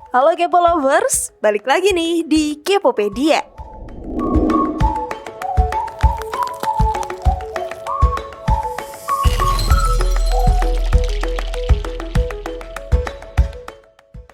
Halo Kepo Lovers, balik lagi nih di Kepopedia.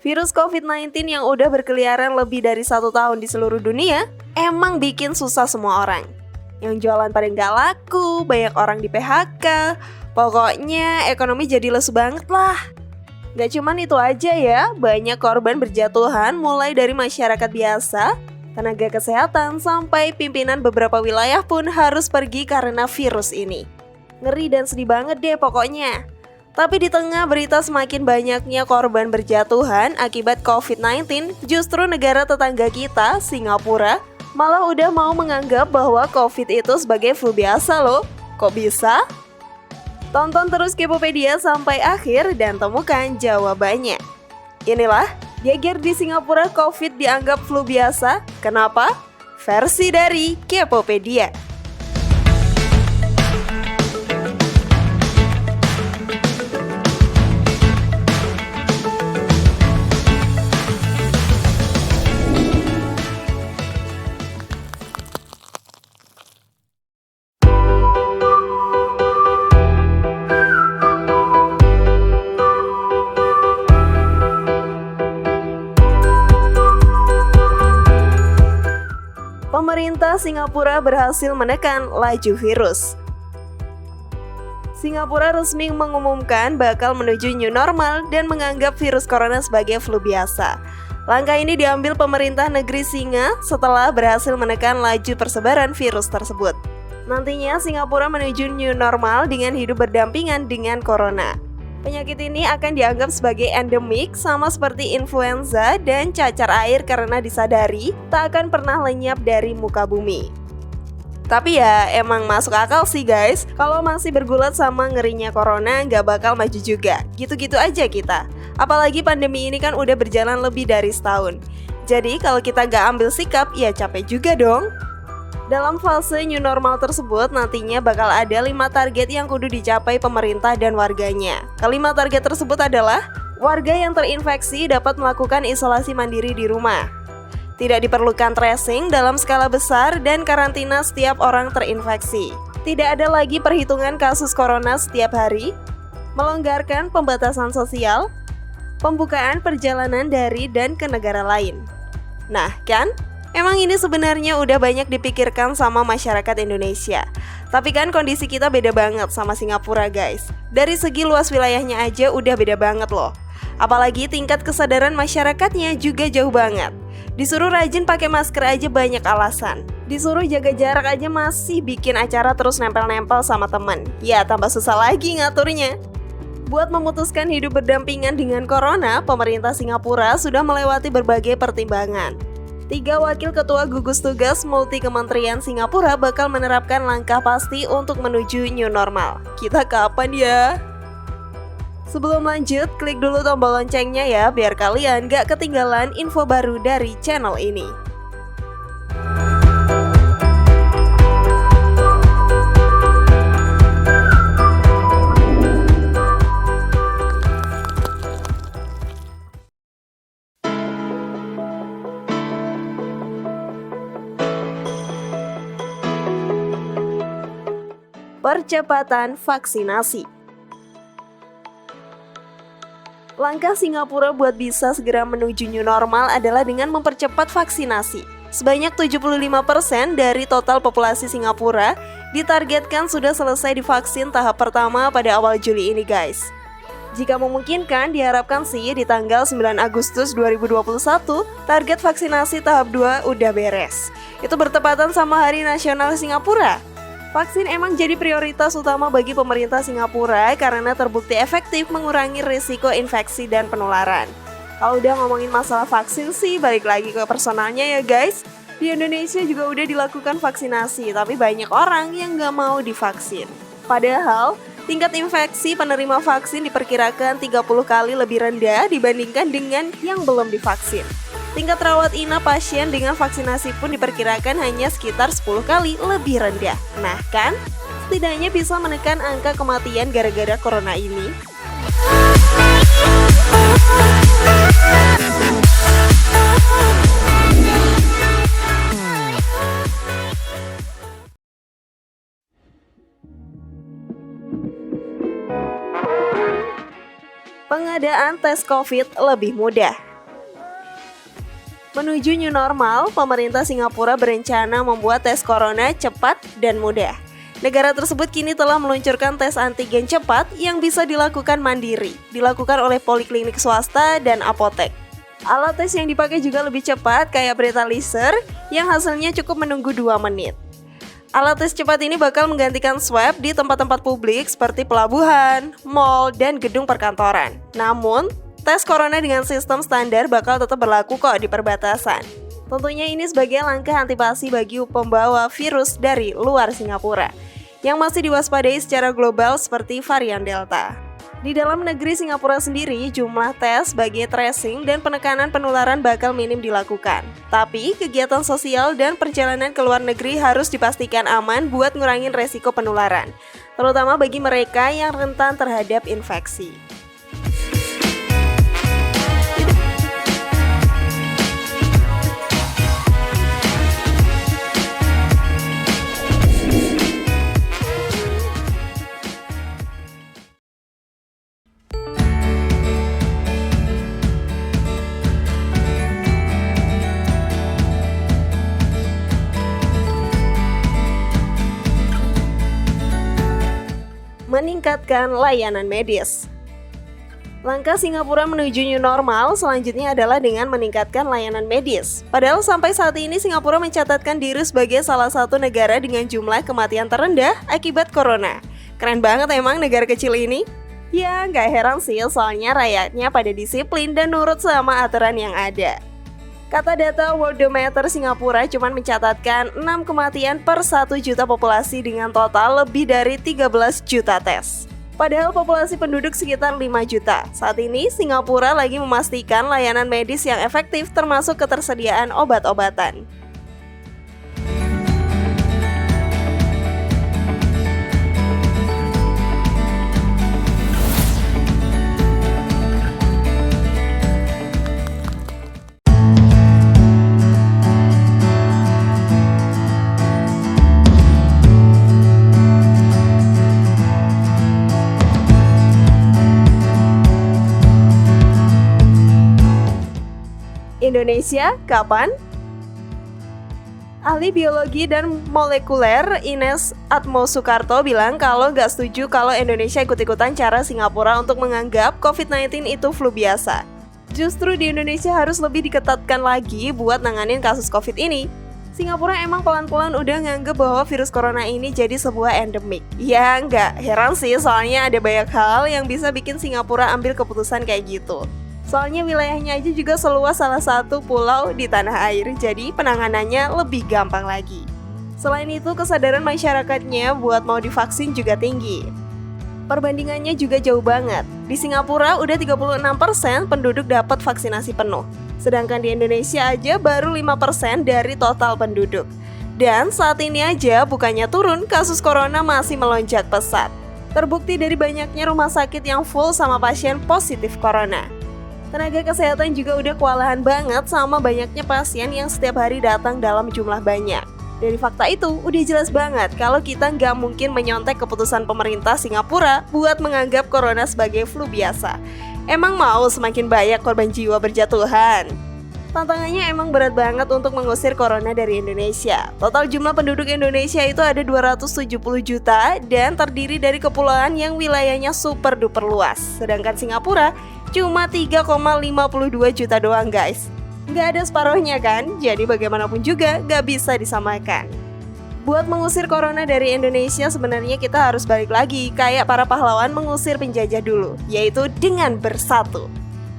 Virus COVID-19 yang udah berkeliaran lebih dari 1 tahun di seluruh dunia emang bikin susah semua orang. Yang jualan pada nggak laku, banyak orang di PHK, pokoknya ekonomi jadi lesu banget lah. Gak cuman itu aja ya, banyak korban berjatuhan mulai dari masyarakat biasa, tenaga kesehatan, sampai pimpinan beberapa wilayah pun harus pergi karena virus ini. Ngeri dan sedih banget deh pokoknya. Tapi di tengah berita semakin banyaknya korban berjatuhan akibat COVID-19, justru negara tetangga kita, Singapura, malah udah mau menganggap bahwa COVID itu sebagai flu biasa loh. Kok bisa? Tonton terus Kepopedia sampai akhir dan temukan jawabannya. Inilah, geger di Singapura COVID dianggap flu biasa. Kenapa? Versi dari Kepopedia. Pemerintah Singapura berhasil menekan laju virus. Singapura resmi mengumumkan bakal menuju new normal dan menganggap virus corona sebagai flu biasa. Langkah ini diambil pemerintah negeri Singa setelah berhasil menekan laju persebaran virus tersebut. Nantinya Singapura menuju new normal dengan hidup berdampingan dengan corona. Penyakit ini akan dianggap sebagai endemik sama seperti influenza dan cacar air karena disadari tak akan pernah lenyap dari muka bumi. Tapi ya emang masuk akal sih guys, kalau masih bergulat sama ngerinya corona nggak bakal maju juga, gitu-gitu aja kita. Apalagi pandemi ini kan udah berjalan lebih dari setahun. Jadi kalau kita nggak ambil sikap ya capek juga dong. Dalam fase new normal tersebut nantinya bakal ada 5 target yang kudu dicapai pemerintah dan warganya. Kelima target tersebut adalah warga yang terinfeksi dapat melakukan isolasi mandiri di rumah. Tidak diperlukan tracing dalam skala besar dan karantina setiap orang terinfeksi. Tidak ada lagi perhitungan kasus corona setiap hari. Melonggarkan pembatasan sosial. Pembukaan perjalanan dari dan ke negara lain. Nah kan? Emang ini sebenarnya udah banyak dipikirkan sama masyarakat Indonesia. Tapi kan kondisi kita beda banget sama Singapura guys. Dari segi luas wilayahnya aja udah beda banget loh. Apalagi tingkat kesadaran masyarakatnya juga jauh banget. Disuruh rajin pakai masker aja banyak alasan. Disuruh jaga jarak aja masih bikin acara terus nempel-nempel sama temen. Ya tambah susah lagi ngaturnya. Buat memutuskan hidup berdampingan dengan corona, pemerintah Singapura sudah melewati berbagai pertimbangan. 3 wakil ketua gugus tugas multi kementerian Singapura bakal menerapkan langkah pasti untuk menuju new normal. Kita kapan ya? Sebelum lanjut, klik dulu tombol loncengnya ya biar kalian gak ketinggalan info baru dari channel ini. Percepatan vaksinasi. Langkah Singapura buat bisa segera menuju new normal adalah dengan mempercepat vaksinasi. Sebanyak 75% dari total populasi Singapura ditargetkan sudah selesai divaksin tahap pertama pada awal Juli ini guys. Jika memungkinkan, diharapkan sih di tanggal 9 Agustus 2021, target vaksinasi tahap 2 udah beres. Itu bertepatan sama Hari Nasional Singapura. Vaksin emang jadi prioritas utama bagi pemerintah Singapura karena terbukti efektif mengurangi risiko infeksi dan penularan. Kalau udah ngomongin masalah vaksin sih, balik lagi ke personalnya ya guys. Di Indonesia juga udah dilakukan vaksinasi, tapi banyak orang yang nggak mau divaksin. Padahal, tingkat infeksi penerima vaksin diperkirakan 30 kali lebih rendah dibandingkan dengan yang belum divaksin. Tingkat rawat inap pasien dengan vaksinasi pun diperkirakan hanya sekitar 10 kali lebih rendah. Nah kan, setidaknya bisa menekan angka kematian gara-gara corona ini. tes COVID lebih mudah. Menuju new normal, pemerintah Singapura berencana membuat tes corona cepat dan mudah. Negara tersebut kini telah meluncurkan tes antigen cepat yang bisa dilakukan mandiri, dilakukan oleh poliklinik swasta dan apotek. Alat tes yang dipakai juga lebih cepat kayak breathalyzer yang hasilnya cukup menunggu 2 menit. Alat tes cepat ini bakal menggantikan swab di tempat-tempat publik seperti pelabuhan, mal, dan gedung perkantoran. Namun, tes corona dengan sistem standar bakal tetap berlaku kok di perbatasan. Tentunya ini sebagai langkah antipasi bagi pembawa virus dari luar Singapura yang masih diwaspadai secara global seperti varian Delta. Di dalam negeri Singapura sendiri, jumlah tes sebagai tracing dan penekanan penularan bakal minim dilakukan. Tapi, kegiatan sosial dan perjalanan ke luar negeri harus dipastikan aman buat ngurangin resiko penularan, terutama bagi mereka yang rentan terhadap infeksi. Meningkatkan layanan medis. Langkah Singapura menuju new normal selanjutnya adalah dengan meningkatkan layanan medis. Padahal sampai saat ini Singapura mencatatkan diri sebagai salah satu negara dengan jumlah kematian terendah akibat corona. Keren banget emang negara kecil ini. Ya, nggak heran sih soalnya rakyatnya pada disiplin dan nurut sama aturan yang ada. Kata data Worldometer Singapura cuma mencatatkan 6 kematian per 1 juta populasi dengan total lebih dari 13 juta tes. Padahal populasi penduduk sekitar 5 juta. Saat ini Singapura lagi memastikan layanan medis yang efektif termasuk ketersediaan obat-obatan. Indonesia kapan? Ahli biologi dan molekuler Ines Atmo Soekarto bilang kalau nggak setuju kalau Indonesia ikut-ikutan cara Singapura untuk menganggap COVID-19 itu flu biasa. Justru di Indonesia harus lebih diketatkan lagi buat nanganin kasus COVID ini. Singapura emang pelan-pelan udah nganggep bahwa virus corona ini jadi sebuah endemik. Ya nggak heran sih soalnya ada banyak hal yang bisa bikin Singapura ambil keputusan kayak gitu. Soalnya wilayahnya aja juga seluas salah satu pulau di tanah air, jadi penanganannya lebih gampang lagi. Selain itu, kesadaran masyarakatnya buat mau divaksin juga tinggi. Perbandingannya juga jauh banget. Di Singapura udah 36% penduduk dapat vaksinasi penuh. Sedangkan di Indonesia aja baru 5% dari total penduduk. Dan saat ini aja bukannya turun, kasus corona masih melonjak pesat. Terbukti dari banyaknya rumah sakit yang full sama pasien positif corona. Tenaga kesehatan juga udah kewalahan banget sama banyaknya pasien yang setiap hari datang dalam jumlah banyak. Dari fakta itu, udah jelas banget kalau kita nggak mungkin menyontek keputusan pemerintah Singapura buat menganggap corona sebagai flu biasa. Emang mau semakin banyak korban jiwa berjatuhan? Tantangannya emang berat banget untuk mengusir corona dari Indonesia. Total jumlah penduduk Indonesia itu ada 270 juta dan terdiri dari kepulauan yang wilayahnya super duper luas. Sedangkan Singapura cuma 3,52 juta doang guys. Nggak ada separuhnya kan? Jadi bagaimanapun juga nggak bisa disamakan. Buat mengusir corona dari Indonesia sebenarnya kita harus balik lagi kayak para pahlawan mengusir penjajah dulu, yaitu dengan bersatu.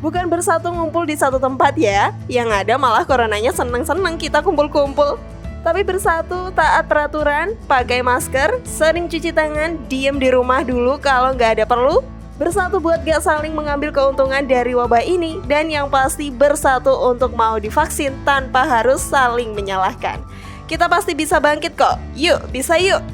Bukan bersatu ngumpul di satu tempat ya, yang ada malah coronanya seneng-seneng kita kumpul-kumpul. Tapi bersatu, taat peraturan, pakai masker, sering cuci tangan, diem di rumah dulu kalau nggak ada perlu. Bersatu buat gak saling mengambil keuntungan dari wabah ini, dan yang pasti bersatu untuk mau divaksin tanpa harus saling menyalahkan. Kita pasti bisa bangkit kok, yuk bisa yuk!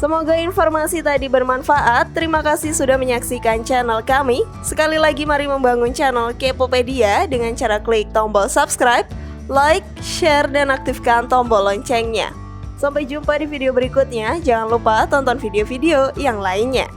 Semoga informasi tadi bermanfaat. Terima kasih sudah menyaksikan channel kami. Sekali lagi mari membangun channel Kepopedia dengan cara klik tombol subscribe, like, share, dan aktifkan tombol loncengnya. Sampai jumpa di video berikutnya. Jangan lupa tonton video-video yang lainnya.